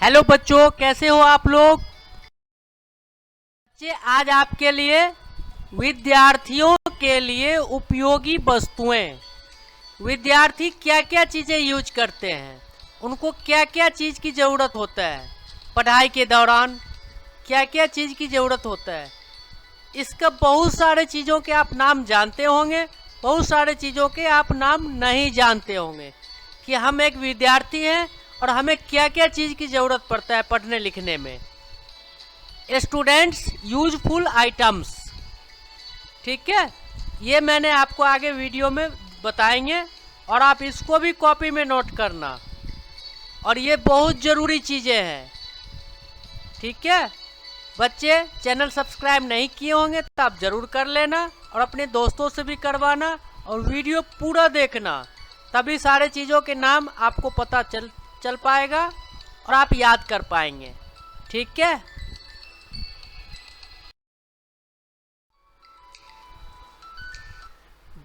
Hello बच्चों, कैसे हो आप लोग। बच्चे, आज आपके लिए विद्यार्थियों के लिए उपयोगी वस्तुएं, विद्यार्थी क्या क्या चीज़ें यूज करते हैं, उनको क्या क्या चीज़ की ज़रूरत होता है पढ़ाई के दौरान, क्या क्या चीज़ की ज़रूरत होता है। इसका बहुत सारे चीज़ों के आप नाम जानते होंगे, बहुत सारे चीज़ों के आप नाम नहीं जानते होंगे कि हम एक विद्यार्थी हैं और हमें क्या क्या चीज़ की ज़रूरत पड़ता है पढ़ने लिखने में। स्टूडेंट्स यूजफुल आइटम्स, ठीक है, ये मैंने आपको आगे वीडियो में बताएंगे और आप इसको भी कॉपी में नोट करना, और ये बहुत ज़रूरी चीज़ें हैं, ठीक है। बच्चे, चैनल सब्सक्राइब नहीं किए होंगे तो आप ज़रूर कर लेना और अपने दोस्तों से भी करवाना और वीडियो पूरा देखना, तभी सारे चीज़ों के नाम आपको पता चल पाएगा और आप याद कर पाएंगे, ठीक है।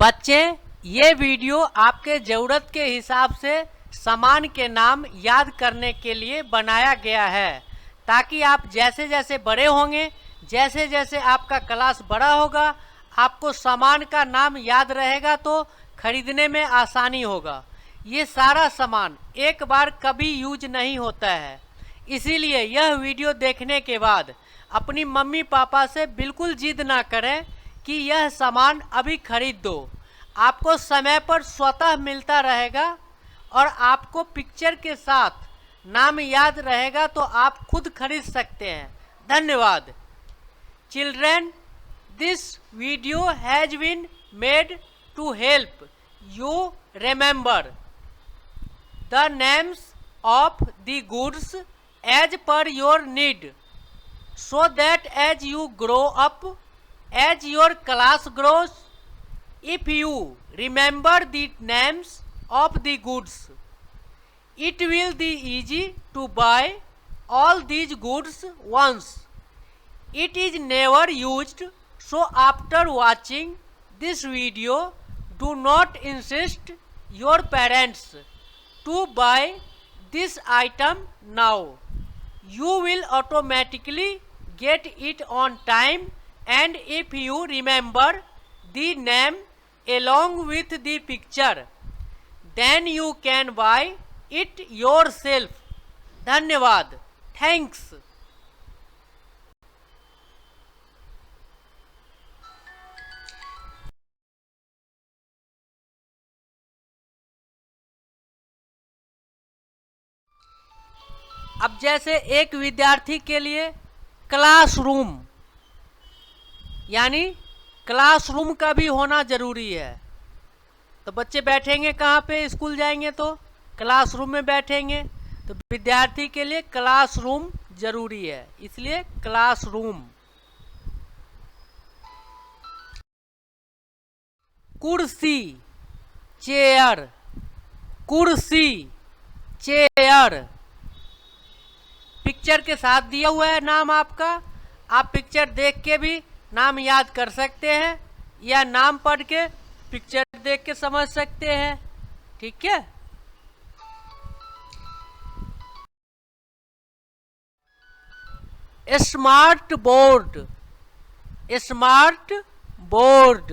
बच्चे, ये वीडियो आपके ज़रूरत के हिसाब से सामान के नाम याद करने के लिए बनाया गया है, ताकि आप जैसे जैसे बड़े होंगे, जैसे जैसे आपका क्लास बड़ा होगा, आपको सामान का नाम याद रहेगा तो खरीदने में आसानी होगा। ये सारा सामान एक बार कभी यूज नहीं होता है, इसीलिए यह वीडियो देखने के बाद अपनी मम्मी पापा से बिल्कुल जिद ना करें कि यह सामान अभी खरीद दो। आपको समय पर स्वतः मिलता रहेगा और आपको पिक्चर के साथ नाम याद रहेगा तो आप खुद खरीद सकते हैं। धन्यवाद। Children, this video has been made to help you remember the names of the goods as per your need, so that as you grow up, as your class grows, if you remember the names of the goods, it will be easy to buy all these goods once. It is never used, so after watching this video, do not insist your parents to buy this item now. You will automatically get it on time, and if you remember the name along with the picture, then you can buy it yourself. धन्यवाद। Thanks. अब जैसे एक विद्यार्थी के लिए classroom, यानी classroom का भी होना जरूरी है। तो बच्चे बैठेंगे कहाँ पे, स्कूल जाएंगे तो क्लासरूम में बैठेंगे, तो विद्यार्थी के लिए क्लासरूम जरूरी है, इसलिए क्लासरूम। कुर्सी, चेयर, कुर्सी, चेयर, पिक्चर के साथ दिया हुआ है नाम आपका, आप पिक्चर देख के भी नाम याद कर सकते हैं या नाम पढ़ के पिक्चर देख के समझ सकते हैं, ठीक है। स्मार्ट बोर्ड, स्मार्ट बोर्ड,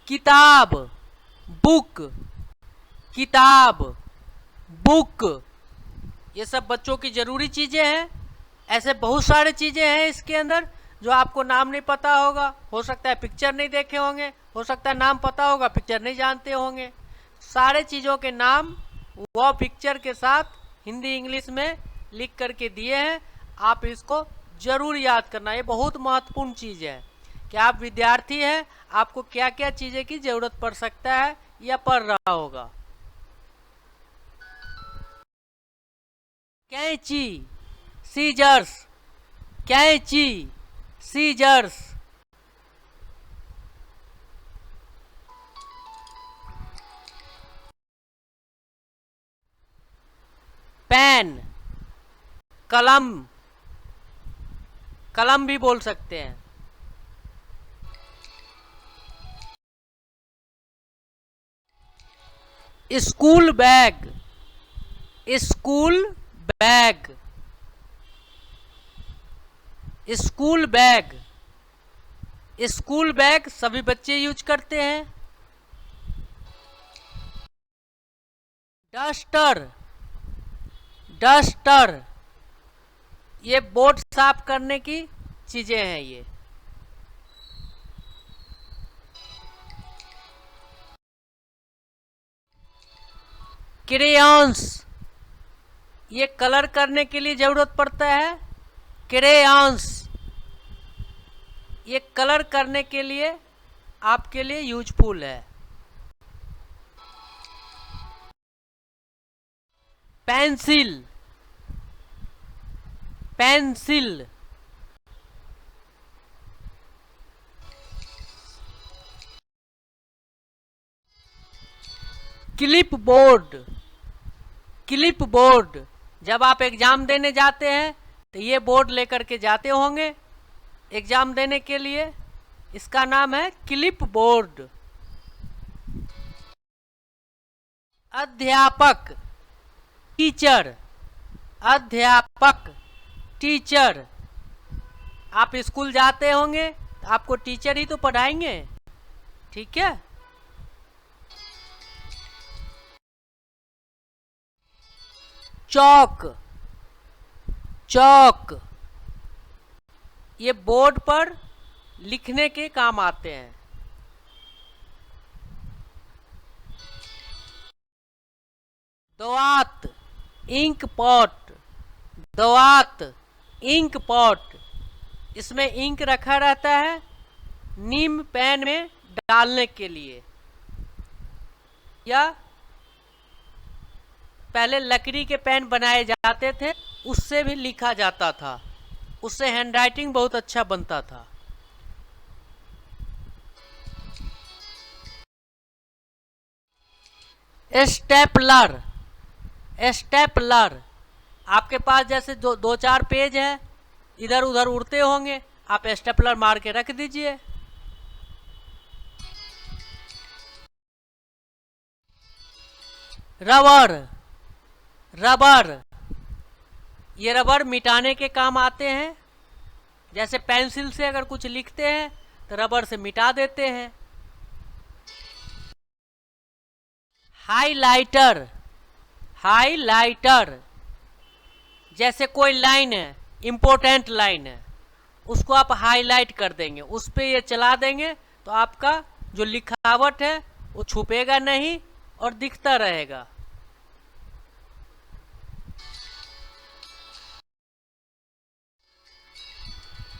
किताब, बुक, किताब, बुक, ये सब बच्चों की ज़रूरी चीज़ें हैं। ऐसे बहुत सारे चीज़ें हैं इसके अंदर जो आपको नाम नहीं पता होगा, हो सकता है पिक्चर नहीं देखे होंगे, हो सकता है नाम पता होगा पिक्चर नहीं जानते होंगे। सारे चीज़ों के नाम वो पिक्चर के साथ हिंदी इंग्लिश में लिख करके दिए हैं, आप इसको ज़रूर याद करना। ये बहुत महत्वपूर्ण चीज़ है कि आप विद्यार्थी हैं, आपको क्या क्या चीज़ें की ज़रूरत पड़ सकता है या पड़ रहा होगा। कैंची, सीजर्स, कैंची, सीजर्स, पेन, कलम, कलम भी बोल सकते हैं। School bag, school bag, school bag, school bag सभी बच्चे यूज करते हैं। डस्टर, डस्टर, ये बोर्ड साफ करने की चीजें हैं ये। क्रेयॉन्स, ये कलर करने के लिए जरूरत पड़ता है। क्रेयॉन्स, ये कलर करने के लिए आपके लिए यूजफुल है। Pencil, pencil, clip board, clip board, जब आप एग्जाम देने जाते हैं तो ये बोर्ड लेकर के जाते होंगे एग्जाम देने के लिए, इसका नाम है क्लिप बोर्ड। अध्यापक, टीचर, अध्यापक, टीचर, आप स्कूल जाते होंगे तो आपको टीचर ही तो पढ़ाएंगे, ठीक है। चौक, चौक, ये बोर्ड पर लिखने के काम आते हैं। दवात, इंक पॉट, दवात, इंक पॉट, इसमें इंक रखा रहता है नीम पेन में डालने के लिए, या पहले लकड़ी के पेन बनाए जाते थे, उससे भी लिखा जाता था, उससे हैंडराइटिंग बहुत अच्छा बनता था। स्टेपलर, स्टेपलर, आपके पास जैसे दो चार पेज है, इधर उधर उड़ते होंगे, आप स्टेपलर मार के रख दीजिए। रबर, रबर, ये रबर मिटाने के काम आते हैं, जैसे पेंसिल से अगर कुछ लिखते हैं तो रबर से मिटा देते हैं। हाइलाइटर, हाइलाइटर, जैसे कोई लाइन है, इंपॉर्टेंट लाइन है, उसको आप हाईलाइट कर देंगे, उस पर ये चला देंगे तो आपका जो लिखावट है वो छुपेगा नहीं और दिखता रहेगा।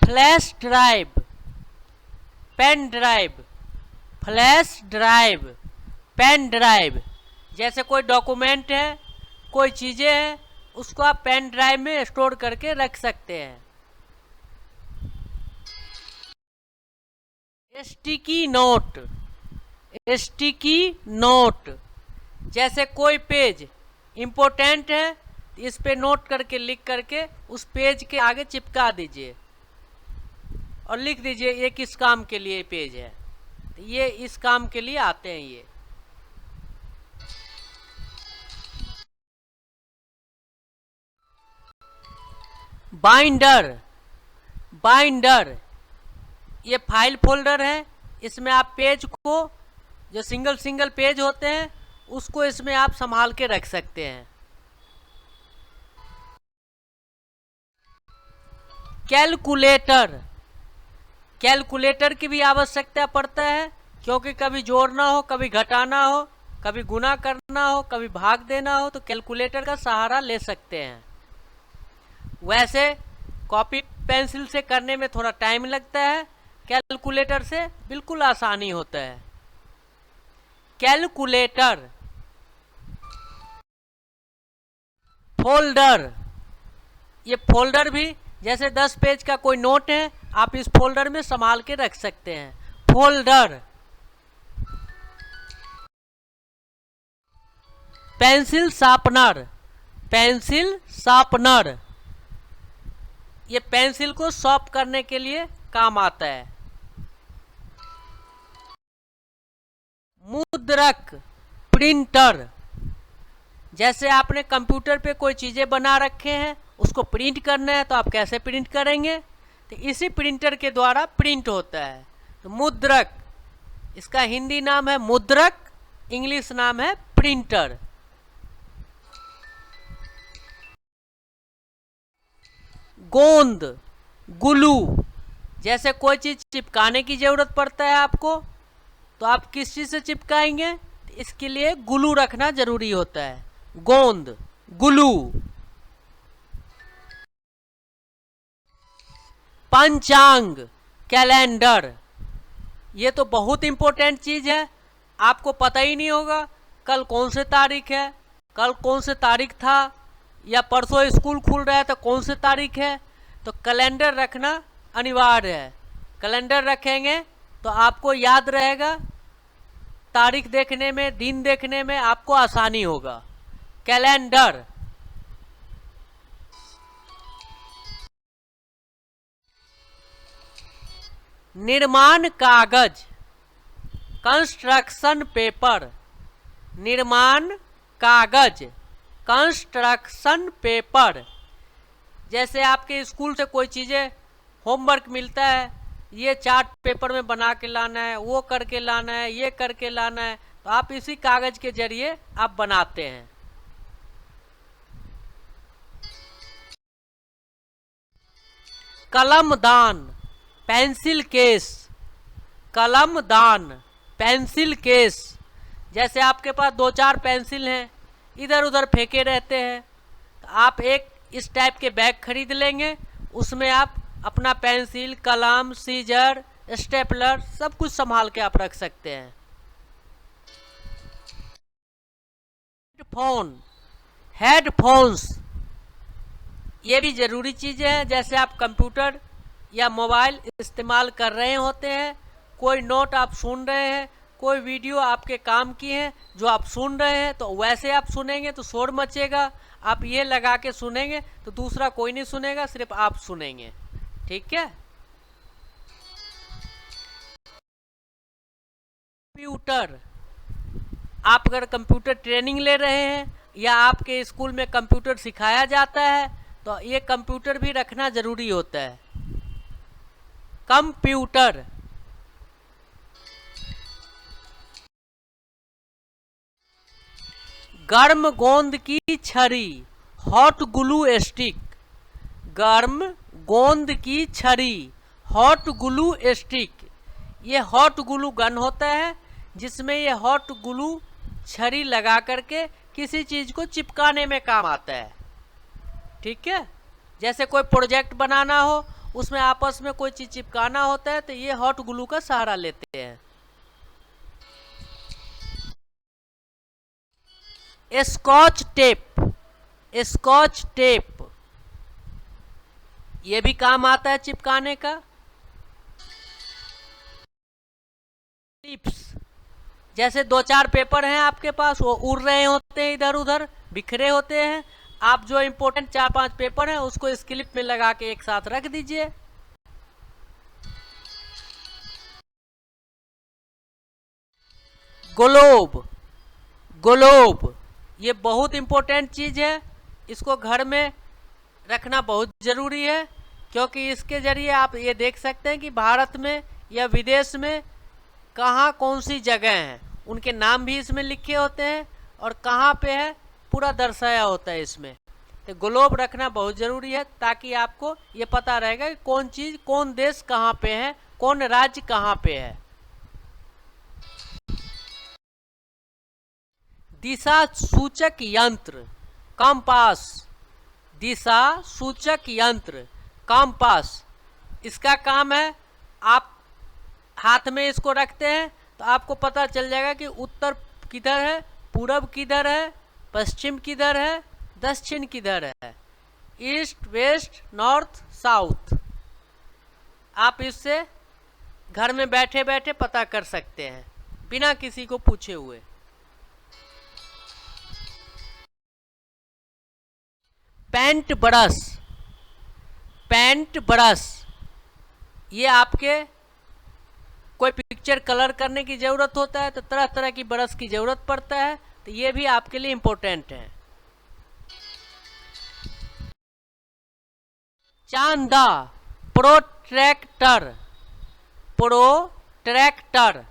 Flash drive, pen drive, flash drive, pen drive, जैसे कोई डॉक्यूमेंट है, कोई चीज़ें हैं, उसको आप पेन ड्राइव में स्टोर करके रख सकते हैं। स्टिकी नोट, स्टिकी नोट, जैसे कोई पेज इम्पोर्टेंट है, इस पे नोट करके लिख करके उस पेज के आगे चिपका दीजिए और लिख दीजिए ये किस काम के लिए पेज है, तो ये इस काम के लिए आते हैं ये। बाइंडर, बाइंडर, ये फाइल फोल्डर है, इसमें आप पेज को, जो सिंगल सिंगल पेज होते हैं, उसको इसमें आप संभाल के रख सकते हैं। कैलकुलेटर, कैलकुलेटर की भी आवश्यकता पड़ता है, क्योंकि कभी जोड़ना हो, कभी घटाना हो, कभी गुना करना हो, कभी भाग देना हो, तो कैलकुलेटर का सहारा ले सकते हैं। वैसे कॉपी पेंसिल से करने में थोड़ा टाइम लगता है, कैलकुलेटर से बिल्कुल आसानी होता है। कैलकुलेटर। फोल्डर, ये फोल्डर भी जैसे 10 पेज का कोई नोट है, आप इस फोल्डर में संभाल के रख सकते हैं। Folder. Pencil sharpener, pencil sharpener, ये पेंसिल को शार्प करने के लिए काम आता है। मुद्रक, प्रिंटर, जैसे आपने कंप्यूटर पे कोई चीज़ें बना रखे हैं, उसको प्रिंट करना है तो आप कैसे प्रिंट करेंगे? तो इसी प्रिंटर के द्वारा प्रिंट होता है। तो मुद्रक, इसका हिंदी नाम है मुद्रक, इंग्लिश नाम है प्रिंटर। गोंद, ग्लू, जैसे कोई चीज़ चिपकाने की ज़रूरत पड़ता है आपको, तो आप किस चीज़ से चिपकाएंगे? इसके लिए ग्लू रखना जरूरी होता है। गोंद, ग्लू। पंचांग, कैलेंडर, ये तो बहुत इंपॉर्टेंट चीज़ है। आपको पता ही नहीं होगा कल कौन से तारीख है, कल कौन से तारीख था, या परसों स्कूल खुल रहा है तो कौन से तारीख है। तो कैलेंडर रखना अनिवार्य है। कैलेंडर रखेंगे तो आपको याद रहेगा, तारीख देखने में, दिन देखने में आपको आसानी होगा। कैलेंडर। निर्माण कागज, कंस्ट्रक्शन पेपर, निर्माण कागज, कंस्ट्रक्शन पेपर। जैसे आपके स्कूल से कोई चीज़ें होमवर्क मिलता है, ये चार्ट पेपर में बना के लाना है, वो करके लाना है, ये करके लाना है, तो आप इसी कागज के जरिए आप बनाते हैं। कलमदान, पेंसिल केस, कलमदान, पेंसिल केस। जैसे आपके पास 2-4 पेंसिल हैं, इधर उधर फेंके रहते हैं, तो आप एक इस टाइप के बैग खरीद लेंगे, उसमें आप अपना पेंसिल, कलम, सीजर, स्टेपलर सब कुछ संभाल के आप रख सकते हैं। हेडफोन, हेडफोन्स, ये भी ज़रूरी चीज़ें हैं। जैसे आप कंप्यूटर या मोबाइल इस्तेमाल कर रहे होते हैं, कोई नोट आप सुन रहे हैं, कोई वीडियो आपके काम की है जो आप सुन रहे हैं, तो वैसे आप सुनेंगे तो शोर मचेगा। आप ये लगा के सुनेंगे तो दूसरा कोई नहीं सुनेगा, सिर्फ आप सुनेंगे। ठीक है। कंप्यूटर, आप अगर कंप्यूटर ट्रेनिंग ले रहे हैं या आपके स्कूल में कंप्यूटर सिखाया जाता है, तो ये कंप्यूटर भी रखना जरूरी होता है। कंप्यूटर। गर्म गोंद की छड़ी, हॉट ग्लू स्टिक, गर्म गोंद की छड़ी, हॉट ग्लू स्टिक। ये हॉट ग्लू गन होता है, जिसमें ये हॉट ग्लू छड़ी लगा करके किसी चीज़ को चिपकाने में काम आता है। ठीक है। जैसे कोई प्रोजेक्ट बनाना हो, उसमें आपस में कोई चीज़ चिपकाना होता है, तो ये हॉट ग्लू का सहारा लेते हैं। स्कॉच टेप, स्कॉच टेप, ये भी काम आता है चिपकाने का। टिप्स, जैसे 2-4 पेपर हैं आपके पास, वो उड़ रहे होते हैं, इधर उधर बिखरे होते हैं, आप जो इम्पोर्टेंट 4-5 पेपर हैं उसको इस क्लिप में लगा के एक साथ रख दीजिए। ग्लोब, ग्लोब, ये बहुत इम्पोर्टेंट चीज़ है, इसको घर में रखना बहुत ज़रूरी है, क्योंकि इसके ज़रिए आप ये देख सकते हैं कि भारत में या विदेश में कहाँ कौन सी जगह हैं, उनके नाम भी इसमें लिखे होते हैं और कहाँ पे है पूरा दर्शाया होता है इसमें। तो ग्लोब रखना बहुत ज़रूरी है, ताकि आपको ये पता रहेगा कि कौन चीज़, कौन देश कहाँ पे है, कौन राज्य कहाँ पे है। दिशा सूचक यंत्र, कंपास, दिशा सूचक यंत्र, कंपास, इसका काम है, आप हाथ में इसको रखते हैं तो आपको पता चल जाएगा कि उत्तर किधर है, पूरब किधर है, पश्चिम किधर है, दक्षिण किधर है, ईस्ट, वेस्ट, नॉर्थ, साउथ। आप इससे घर में बैठे बैठे पता कर सकते हैं बिना किसी को पूछे हुए। पेंट ब्रश, पेंट ब्रश, ये आपके कोई पिक्चर कलर करने की ज़रूरत होता है तो तरह तरह की ब्रश की ज़रूरत पड़ता है, तो ये भी आपके लिए इम्पोर्टेंट है। चांदा, प्रोट्रैक्टर, प्रोट्रैक्टर,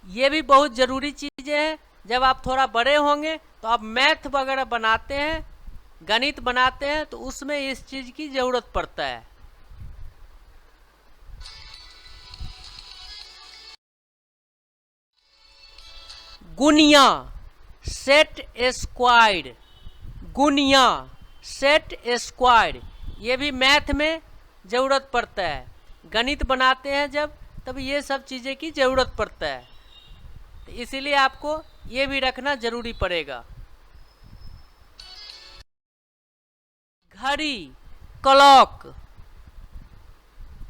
ये भी बहुत ज़रूरी चीज़ें हैं। जब आप थोड़ा बड़े होंगे तो आप मैथ वगैरह बनाते हैं, गणित बनाते हैं, तो उसमें इस चीज़ की ज़रूरत पड़ता है। गुनिया, सेट स्क्वायर्ड, गुनिया, सेट स्क्वायर्ड, ये भी मैथ में ज़रूरत पड़ता है। गणित बनाते हैं जब, तब ये सब चीज़ें की ज़रूरत पड़ता है, तो इसीलिए आपको ये भी रखना ज़रूरी पड़ेगा। घड़ी, क्लॉक,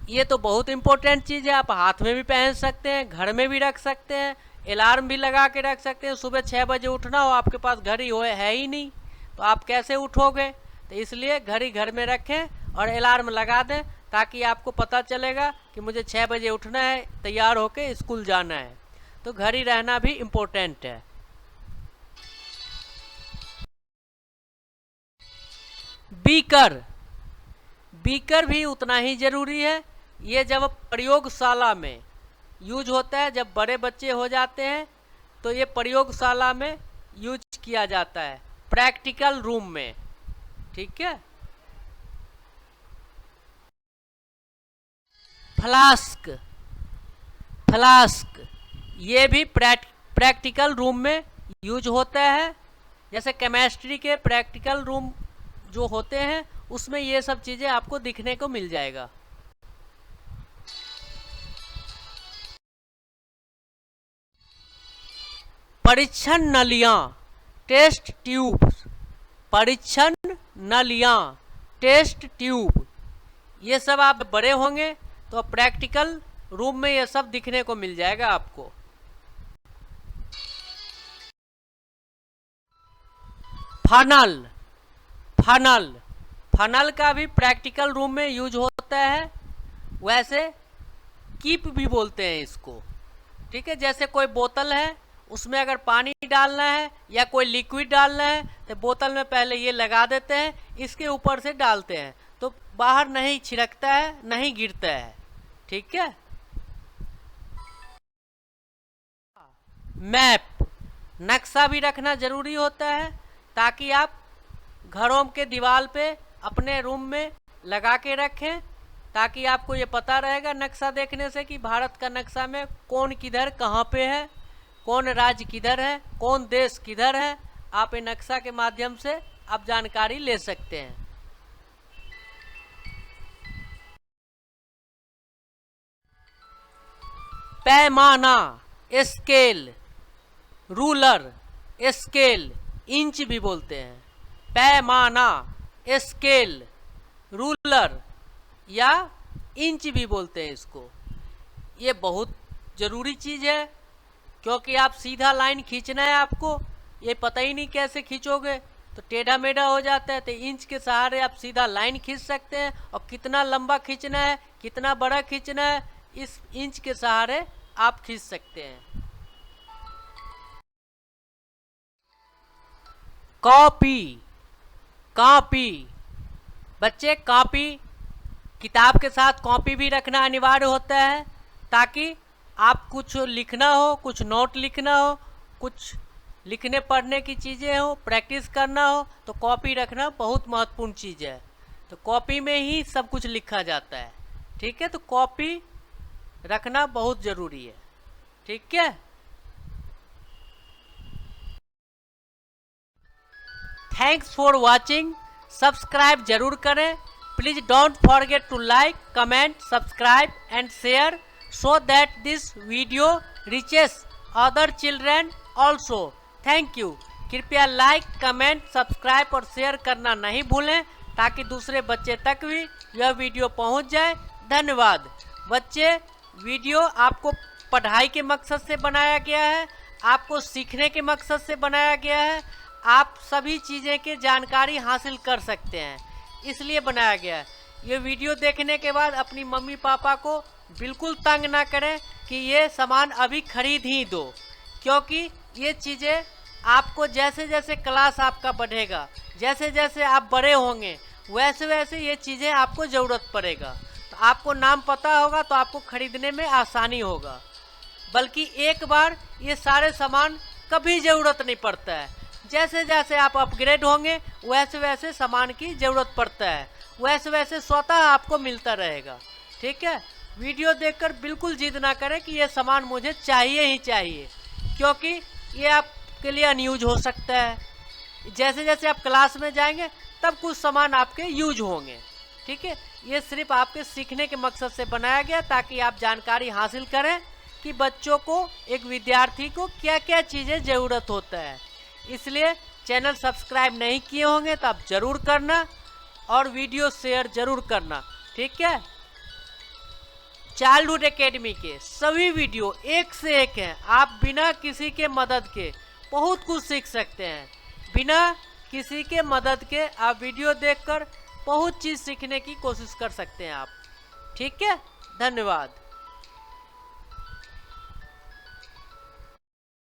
ये तो बहुत इम्पोर्टेंट चीज़ है। आप हाथ में भी पहन सकते हैं, घर में भी रख सकते हैं, अलार्म भी लगा के रख सकते हैं। सुबह 6 बजे उठना हो, आपके पास घड़ी है ही नहीं, तो आप कैसे उठोगे? तो इसलिए घड़ी घर में रखें और अलार्म लगा दें, ताकि आपको पता चलेगा कि मुझे 6 बजे उठना है, तैयार होके स्कूल जाना है। तो घड़ी रहना भी इम्पोर्टेंट है। बीकर, बीकर भी उतना ही ज़रूरी है। ये जब प्रयोगशाला में यूज होता है, जब बड़े बच्चे हो जाते हैं तो ये प्रयोगशाला में यूज किया जाता है, प्रैक्टिकल रूम में, ठीक है। फ्लास्क, फ्लास्क, ये भी प्रैक्टिकल रूम में यूज होता है। जैसे केमिस्ट्री के प्रैक्टिकल रूम जो होते हैं, उसमें ये सब चीज़ें आपको दिखने को मिल जाएगा। परीक्षण नलियाँ, टेस्ट ट्यूब, परीक्षण नलियाँ, टेस्ट ट्यूब, ये सब आप बड़े होंगे तो प्रैक्टिकल रूम में ये सब दिखने को मिल जाएगा आपको। फनल, फनल, फनल का भी प्रैक्टिकल रूम में यूज होता है। वैसे कीप भी बोलते हैं इसको, ठीक है। जैसे कोई बोतल है, उसमें अगर पानी डालना है या कोई लिक्विड डालना है, तो बोतल में पहले ये लगा देते हैं, इसके ऊपर से डालते हैं, तो बाहर नहीं छिड़कता है, नहीं गिरता है, ठीक है। मैप, नक्शा भी रखना ज़रूरी होता है, ताकि आप घरों के दीवार पे अपने रूम में लगा के रखें, ताकि आपको ये पता रहेगा नक्शा देखने से कि भारत का नक्शा में कौन किधर कहाँ पे है, कौन राज्य किधर है, कौन देश किधर है। आप इन नक्शा के माध्यम से आप जानकारी ले सकते हैं। पैमाना, स्केल, रूलर, स्केल, इंच भी बोलते हैं। पैमाना, स्केल, रूलर या इंच भी बोलते हैं इसको। ये बहुत ज़रूरी चीज़ है, क्योंकि आप सीधा लाइन खींचना है आपको, ये पता ही नहीं कैसे खींचोगे, तो टेढ़ा मेढ़ा हो जाता है। तो इंच के सहारे आप सीधा लाइन खींच सकते हैं, और कितना लंबा खींचना है, कितना बड़ा खींचना है, इस इंच के सहारे आप खींच सकते हैं। कॉपी, कॉपी, बच्चे कॉपी, किताब के साथ कॉपी भी रखना अनिवार्य होता है, ताकि आप कुछ लिखना हो, कुछ नोट लिखना हो, कुछ लिखने पढ़ने की चीज़ें हो, प्रैक्टिस करना हो, तो कॉपी रखना बहुत महत्वपूर्ण चीज़ है। तो कॉपी में ही सब कुछ लिखा जाता है, ठीक है। तो कॉपी रखना बहुत ज़रूरी है, ठीक है। थैंक्स फॉर वॉचिंग, सब्सक्राइब जरूर करें। Please don't forget to like, comment, subscribe and share, so that this video reaches other children also. Thank you. कृपया लाइक, कमेंट, सब्सक्राइब और शेयर करना नहीं भूलें, ताकि दूसरे बच्चे तक भी यह वीडियो पहुंच जाए। धन्यवाद। बच्चे, वीडियो आपको पढ़ाई के मकसद से बनाया गया है, आपको सीखने के मकसद से बनाया गया है। आप सभी चीज़ें की जानकारी हासिल कर सकते हैं, इसलिए बनाया गया है। ये वीडियो देखने के बाद अपनी मम्मी पापा को बिल्कुल तंग ना करें कि ये सामान अभी खरीद ही दो, क्योंकि ये चीज़ें आपको जैसे जैसे क्लास आपका बढ़ेगा, जैसे जैसे आप बड़े होंगे, वैसे वैसे ये चीज़ें आपको ज़रूरत पड़ेगा। तो आपको नाम पता होगा तो आपको खरीदने में आसानी होगा, बल्कि एक बार ये सारे सामान कभी ज़रूरत नहीं पड़ता है। जैसे जैसे आप अपग्रेड होंगे वैसे वैसे सामान की ज़रूरत पड़ता है, वैसे वैसे स्वतः आपको मिलता रहेगा। ठीक है, वीडियो देखकर बिल्कुल जिद ना करें कि ये सामान मुझे चाहिए ही चाहिए, क्योंकि ये आपके लिए अनयूज हो सकता है। जैसे जैसे आप क्लास में जाएंगे तब कुछ सामान आपके यूज होंगे। ठीक है, ये सिर्फ आपके सीखने के मकसद से बनाया गया ताकि आप जानकारी हासिल करें कि बच्चों को, एक विद्यार्थी को क्या क्या चीज़ें ज़रूरत होता है। इसलिए चैनल सब्सक्राइब नहीं किए होंगे तो आप ज़रूर करना और वीडियो शेयर ज़रूर करना। ठीक है, चाइल्डहुड एकेडमी के सभी वीडियो एक से एक हैं। आप बिना किसी के मदद के बहुत कुछ सीख सकते हैं। बिना किसी के मदद के आप वीडियो देखकर बहुत चीज़ सीखने की कोशिश कर सकते हैं आप। ठीक है, धन्यवाद।